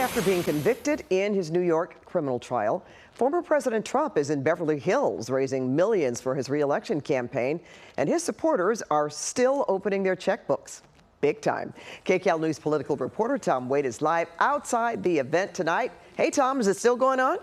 after being convicted in his New York criminal trial, former President Trump is in Beverly Hills raising millions for his re-election campaign, and his supporters are still opening their checkbooks. Big time. KCAL News political reporter Tom Wade is live outside the event tonight. Hey, Tom, is it still going on?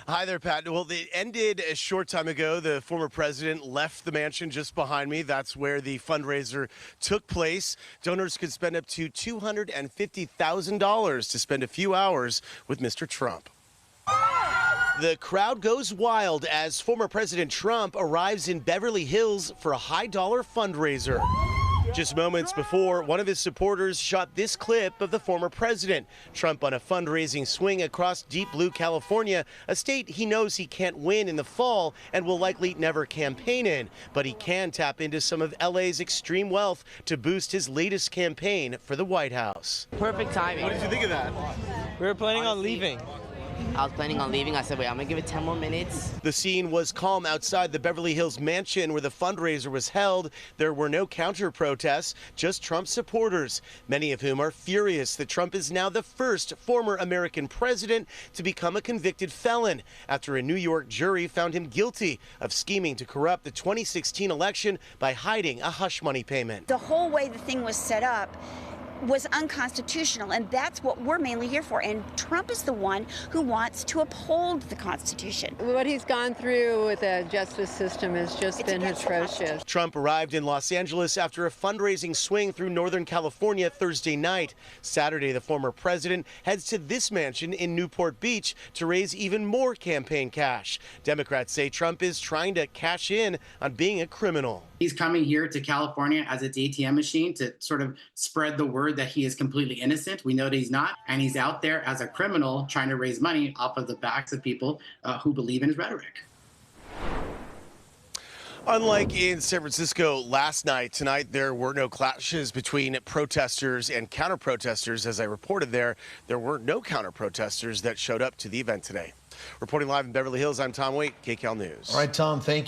Hi there, Pat. Well, it ended a short time ago. The former president left the mansion just behind me. That's where the fundraiser took place. Donors could spend up to $250,000 to spend a few hours with Mr. Trump. The crowd goes wild as former President Trump arrives in Beverly Hills for a high-dollar fundraiser. Just moments before, one of his supporters shot this clip of the former president. Trump on a fundraising swing across deep blue California, a state he knows he can't win in the fall and will likely never campaign in. But he can tap into some of LA's extreme wealth to boost his latest campaign for the White House. Perfect timing. What did you think of that? We were planning on leaving. I was planning on leaving. I said, wait, I'm going to give it 10 more minutes. The scene was calm outside the Beverly Hills mansion where the fundraiser was held. There were no counter-protests, just Trump supporters, many of whom are furious that Trump is now the first former American president to become a convicted felon after a New York jury found him guilty of scheming to corrupt the 2016 election by hiding a hush money payment. The whole way the thing was set up was unconstitutional, and that's what we're mainly here for. And Trump is the one who wants to uphold the Constitution. What he's gone through with the justice system has just been atrocious. Trump arrived in Los Angeles after a fundraising swing through Northern California Thursday night. Saturday, the former president heads to this mansion in Newport Beach to raise even more campaign cash. Democrats say Trump is trying to cash in on being a criminal. He's coming here to California as its ATM machine to sort of spread the word that he is completely innocent. We know that he's not, and he's out there as a criminal trying to raise money off of the backs of people who believe in his rhetoric. Unlike in San Francisco last night, tonight there were no clashes between protesters and counter-protesters. As I reported there were no counter-protesters that showed up to the event today. Reporting live in Beverly Hills, I'm Tom Waite, KCAL News. All right, Tom, thank you.